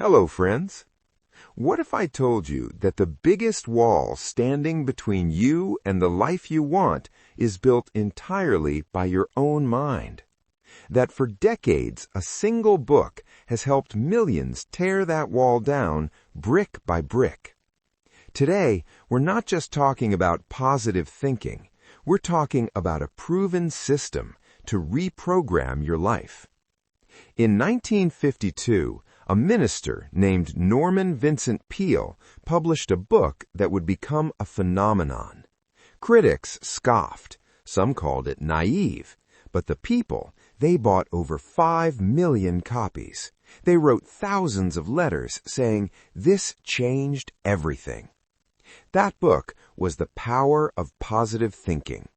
Hello, friends. What if I told you that the biggest wall standing between you and the life you want is built entirely by your own mind? That for decades, a single book has helped millions tear that wall down brick by brick. Today, we're not just talking about positive thinking. We're talking about a proven system to reprogram your life. In 1952, a minister named Norman Vincent Peale published a book that would become a phenomenon. Critics scoffed. Some called it naive. But the people, they bought over 5 million copies. They wrote thousands of letters saying, "This changed everything." That book was The Power of Positive Thinking.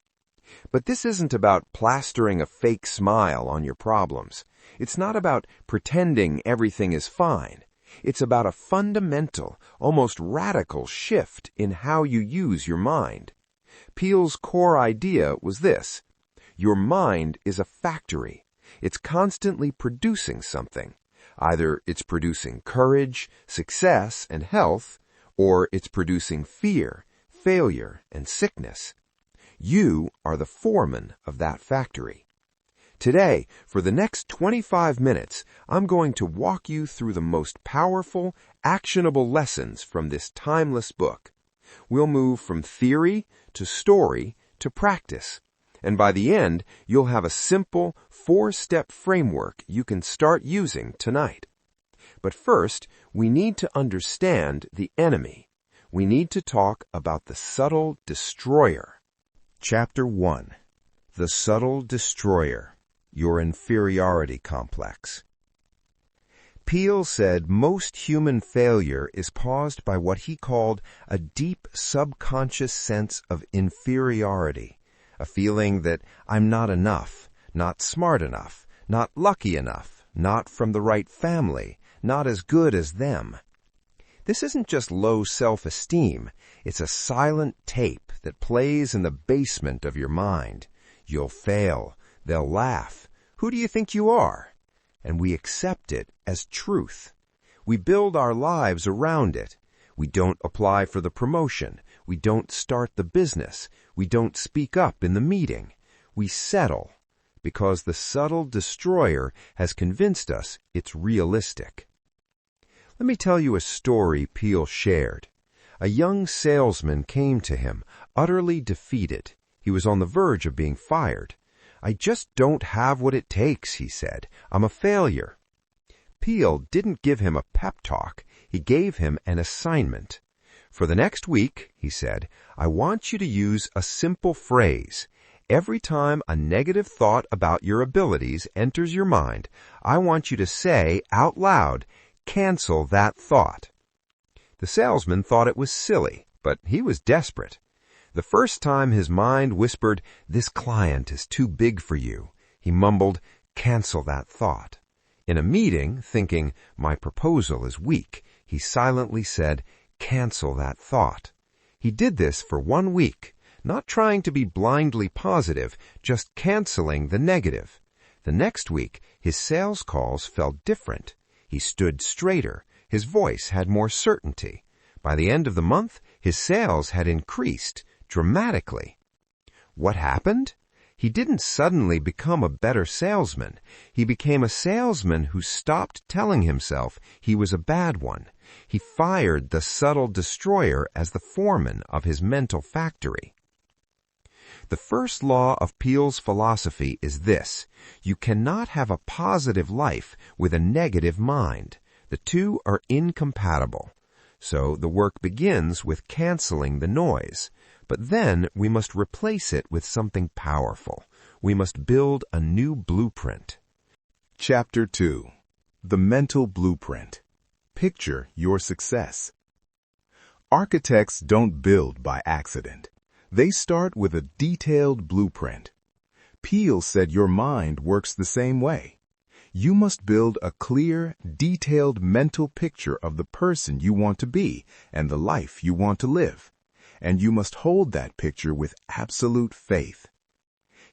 But this isn't about plastering a fake smile on your problems. It's not about pretending everything is fine. It's about a fundamental, almost radical shift in how you use your mind. Peale's core idea was this: your mind is a factory. It's constantly producing something. Either it's producing courage, success, and health, or it's producing fear, failure, and sickness. You are the foreman of that factory. Today, for the next 25 minutes, I'm going to walk you through the most powerful, actionable lessons from this timeless book. We'll move from theory to story to practice. And by the end, you'll have a simple 4-step framework you can start using tonight. But first, we need to understand the enemy. We need to talk about the subtle destroyer. Chapter 1. The Subtle Destroyer, Your Inferiority Complex. Peale said most human failure is caused by what he called a deep subconscious sense of inferiority, a feeling that I'm not enough, not smart enough, not lucky enough, not from the right family, not as good as them. This isn't just low self-esteem. It's a silent tape that plays in the basement of your mind. You'll fail. They'll laugh. Who do you think you are? And we accept it as truth. We build our lives around it. We don't apply for the promotion. We don't start the business. We don't speak up in the meeting. We settle because the subtle destroyer has convinced us it's realistic. Let me tell you a story Peale shared. A young salesman came to him, utterly defeated. He was on the verge of being fired. "I just don't have what it takes," he said. "I'm a failure." Peale didn't give him a pep talk. He gave him an assignment. "For the next week," he said, "I want you to use a simple phrase. Every time a negative thought about your abilities enters your mind, I want you to say out loud, 'Cancel that thought.'" The salesman thought it was silly, but he was desperate. The first time his mind whispered, "This client is too big for you," he mumbled, "Cancel that thought." In a meeting, thinking, "My proposal is weak," he silently said, "Cancel that thought." He did this for 1 week, not trying to be blindly positive, just canceling the negative. The next week, his sales calls felt different. He stood straighter. His voice had more certainty. By the end of the month, his sales had increased dramatically. What happened? He didn't suddenly become a better salesman. He became a salesman who stopped telling himself he was a bad one. He fired the subtle destroyer as the foreman of his mental factory. The first law of Peale's philosophy is this: you cannot have a positive life with a negative mind. The two are incompatible. So the work begins with canceling the noise. But then we must replace it with something powerful. We must build a new blueprint. Chapter 2. The Mental Blueprint. Picture your success. Architects don't build by accident. They start with a detailed blueprint. Peale said your mind works the same way. You must build a clear, detailed mental picture of the person you want to be and the life you want to live. And you must hold that picture with absolute faith.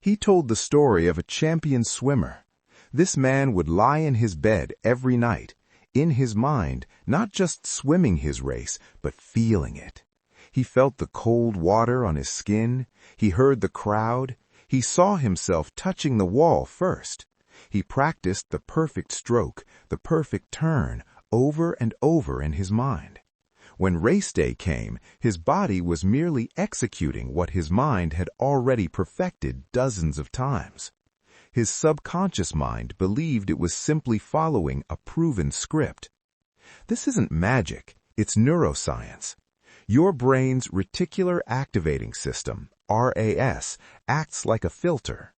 He told the story of a champion swimmer. This man would lie in his bed every night, in his mind, not just swimming his race, but feeling it. He felt the cold water on his skin. He heard the crowd. He saw himself touching the wall first. He practiced the perfect stroke, the perfect turn, over and over in his mind. When race day came, his body was merely executing what his mind had already perfected dozens of times. His subconscious mind believed it was simply following a proven script. This isn't magic, it's neuroscience. Your brain's reticular activating system, RAS, acts like a filter.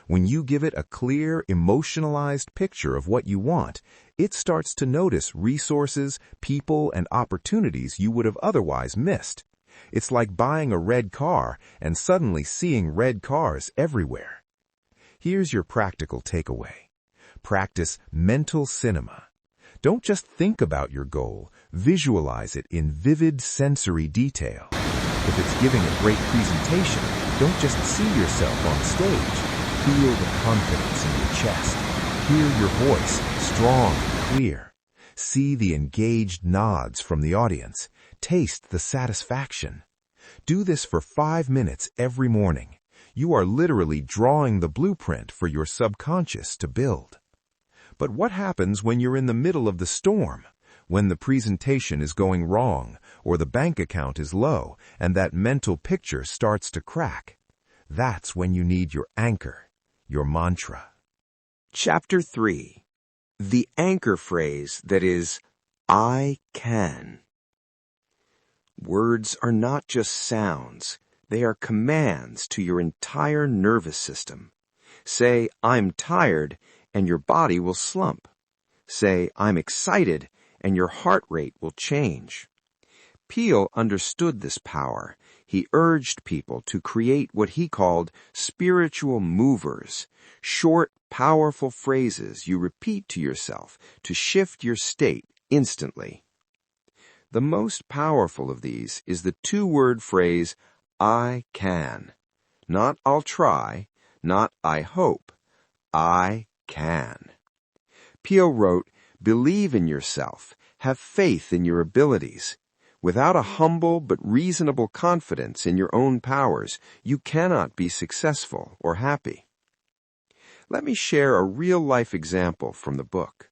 When you give it a clear, emotionalized picture of what you want, it starts to notice resources, people, and opportunities you would have otherwise missed. It's like buying a red car and suddenly seeing red cars everywhere. Here's your practical takeaway. Practice mental cinema. Don't just think about your goal, visualize it in vivid sensory detail. If it's giving a great presentation, don't just see yourself on stage. Feel the confidence in your chest. Hear your voice, strong and clear. See the engaged nods from the audience. Taste the satisfaction. Do this for 5 minutes every morning. You are literally drawing the blueprint for your subconscious to build. But what happens when you're in the middle of the storm? When the presentation is going wrong, or the bank account is low, and that mental picture starts to crack? That's when you need your anchor, your mantra. Chapter 3. The anchor phrase that is, I can. Words are not just sounds. They are commands to your entire nervous system. Say, I'm tired, and your body will slump. Say, I'm excited, and your heart rate will change. Peale understood this power. He urged people to create what he called spiritual movers, short, powerful phrases you repeat to yourself to shift your state instantly. The most powerful of these is the 2-word phrase, I can. Not I'll try, not I hope. I can. Peale wrote, believe in yourself, have faith in your abilities. Without a humble but reasonable confidence in your own powers, you cannot be successful or happy. Let me share a real-life example from the book.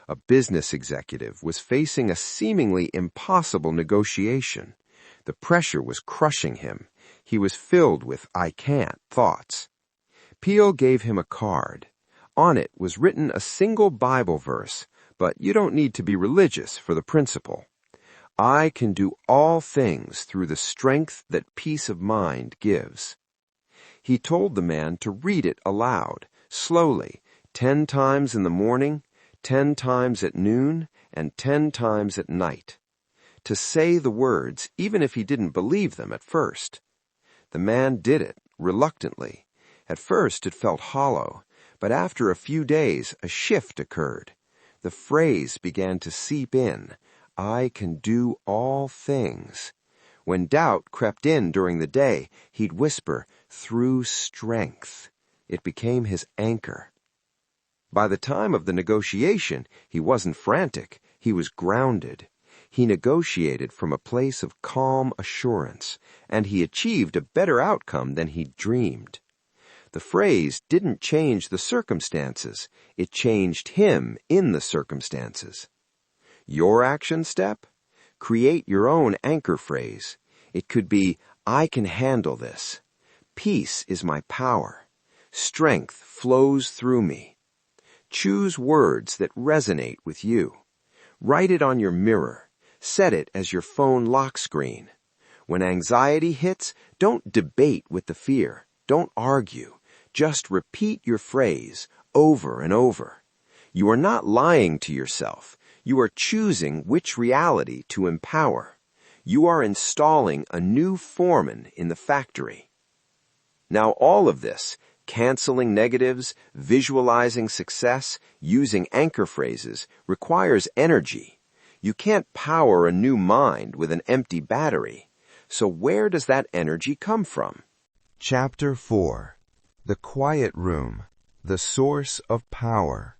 A business executive was facing a seemingly impossible negotiation. The pressure was crushing him. He was filled with I can't thoughts. Peale gave him a card. On it was written a single Bible verse, but you don't need to be religious for the principle. I can do all things through the strength that peace of mind gives. He told the man to read it aloud, slowly, 10 times in the morning, 10 times at noon, and 10 times at night. To say the words, even if he didn't believe them at first. The man did it, reluctantly. At first it felt hollow, but after a few days a shift occurred. The phrase began to seep in. I can do all things. When doubt crept in during the day, he'd whisper, through strength. It became his anchor. By the time of the negotiation, he wasn't frantic. He was grounded. He negotiated from a place of calm assurance, and he achieved a better outcome than he'd dreamed. The phrase didn't change the circumstances. It changed him in the circumstances. Your action step? Create your own anchor phrase. It could be, I can handle this. Peace is my power. Strength flows through me. Choose words that resonate with you. Write it on your mirror. Set it as your phone lock screen. When anxiety hits, don't debate with the fear. Don't argue. Just repeat your phrase over and over. You are not lying to yourself. You are choosing which reality to empower. You are installing a new foreman in the factory. Now all of this, canceling negatives, visualizing success, using anchor phrases, requires energy. You can't power a new mind with an empty battery. So where does that energy come from? Chapter 4. The Quiet Room, the Source of Power.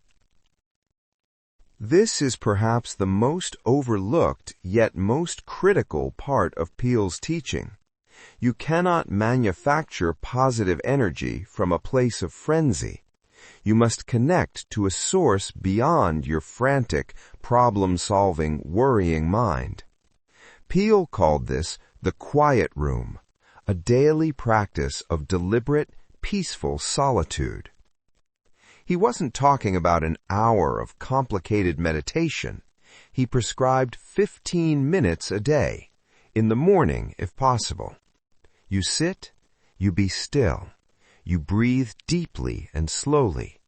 This is perhaps the most overlooked yet most critical part of Peale's teaching. You cannot manufacture positive energy from a place of frenzy. You must connect to a source beyond your frantic, problem-solving, worrying mind. Peale called this the quiet room, a daily practice of deliberate, peaceful solitude. He wasn't talking about an hour of complicated meditation. He prescribed 15 minutes a day, in the morning if possible. You sit, you be still, you breathe deeply and slowly,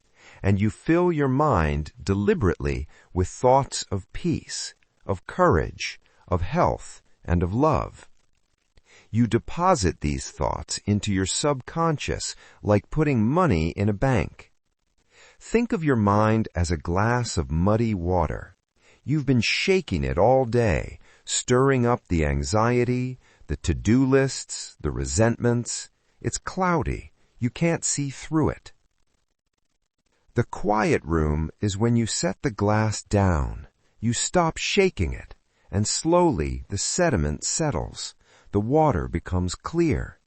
and you fill your mind deliberately with thoughts of peace, of courage, of health, and of love. You deposit these thoughts into your subconscious like putting money in a bank. Think of your mind as a glass of muddy water. You've been shaking it all day, stirring up the anxiety, the to-do lists, the resentments. It's cloudy. You can't see through it. The quiet room is when you set the glass down. You stop shaking it, and slowly the sediment settles. The water becomes clear.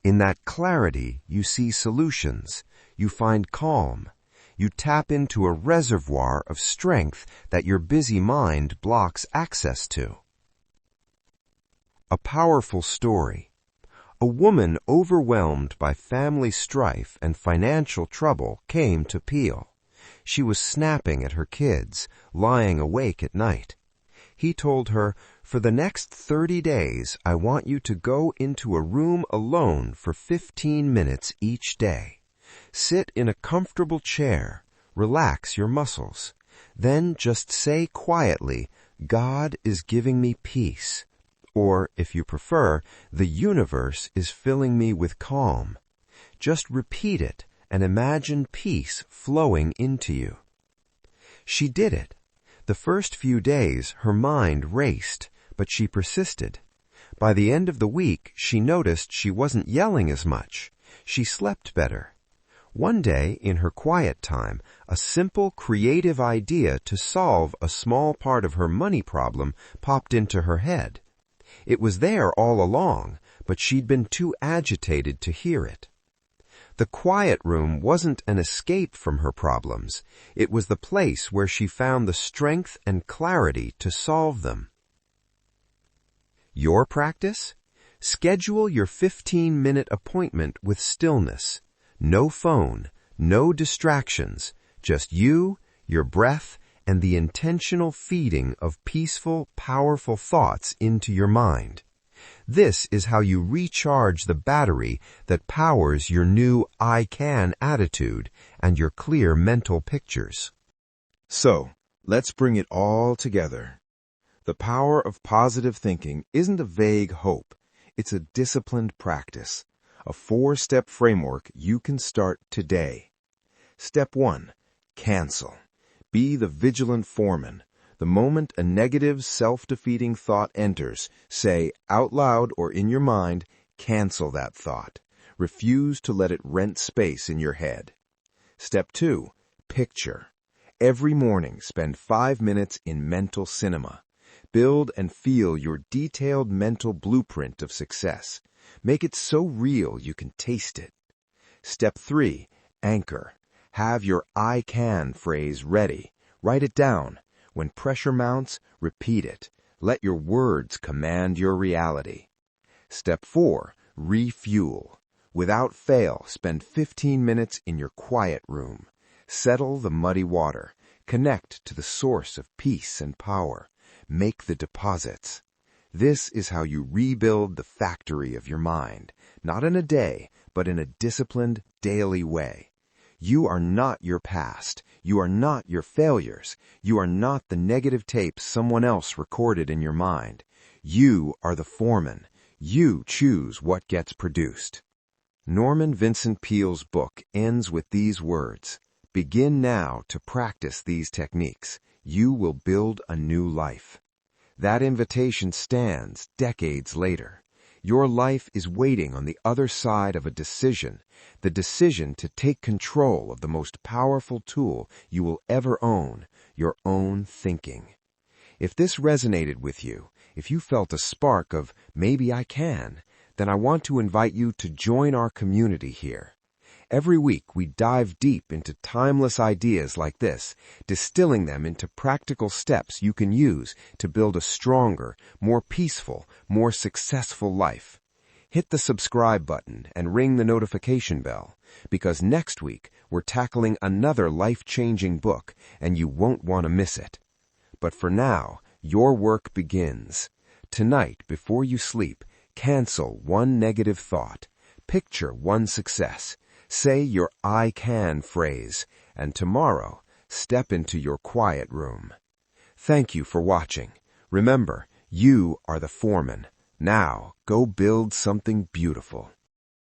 In that clarity, you see solutions. You find calm. You tap into a reservoir of strength that your busy mind blocks access to. A powerful story. A woman overwhelmed by family strife and financial trouble came to Peale. She was snapping at her kids, lying awake at night. He told her, "For the next 30 days, I want you to go into a room alone for 15 minutes each day. Sit in a comfortable chair, relax your muscles. Then just say quietly, 'God is giving me peace.' Or, if you prefer, 'The universe is filling me with calm.' Just repeat it and imagine peace flowing into you." She did it. The first few days her mind raced, but she persisted. By the end of the week, she noticed she wasn't yelling as much. She slept better. One day, in her quiet time, a simple, creative idea to solve a small part of her money problem popped into her head. It was there all along, but she'd been too agitated to hear it. The quiet room wasn't an escape from her problems. It was the place where she found the strength and clarity to solve them. Your practice? Schedule your 15-minute appointment with stillness. No phone, no distractions, just you, your breath, and the intentional feeding of peaceful, powerful thoughts into your mind. This is how you recharge the battery that powers your new "I can" attitude and your clear mental pictures. So, let's bring it all together. The power of positive thinking isn't a vague hope. It's a disciplined practice. A 4-step framework you can start today. Step 1. Cancel. Be the vigilant foreman. The moment a negative, self-defeating thought enters, say out loud or in your mind, cancel that thought. Refuse to let it rent space in your head. Step 2. Picture. Every morning, spend 5 minutes in mental cinema. Build and feel your detailed mental blueprint of success. Make it so real you can taste it. Step 3. Anchor. Have your "I can" phrase ready. Write it down. When pressure mounts, repeat it. Let your words command your reality. Step 4. Refuel. Without fail, spend 15 minutes in your quiet room. Settle the muddy water. Connect to the source of peace and power. Make the deposits. This is how you rebuild the factory of your mind, not in a day, but in a disciplined, daily way. You are not your past. You are not your failures. You are not the negative tapes someone else recorded in your mind. You are the foreman. You choose what gets produced. Norman Vincent Peale's book ends with these words: "Begin now to practice these techniques. You will build a new life." That invitation stands decades later. Your life is waiting on the other side of a decision, the decision to take control of the most powerful tool you will ever own, your own thinking. If this resonated with you, if you felt a spark of maybe I can, then I want to invite you to join our community here. Every week we dive deep into timeless ideas like this, distilling them into practical steps you can use to build a stronger, more peaceful, more successful life. Hit the subscribe button and ring the notification bell, because next week we're tackling another life-changing book and you won't want to miss it. But for now, your work begins. Tonight, before you sleep, cancel one negative thought. Picture one success. Say your I can phrase, and tomorrow, step into your quiet room. Thank you for watching. Remember, you are the foreman. Now, go build something beautiful.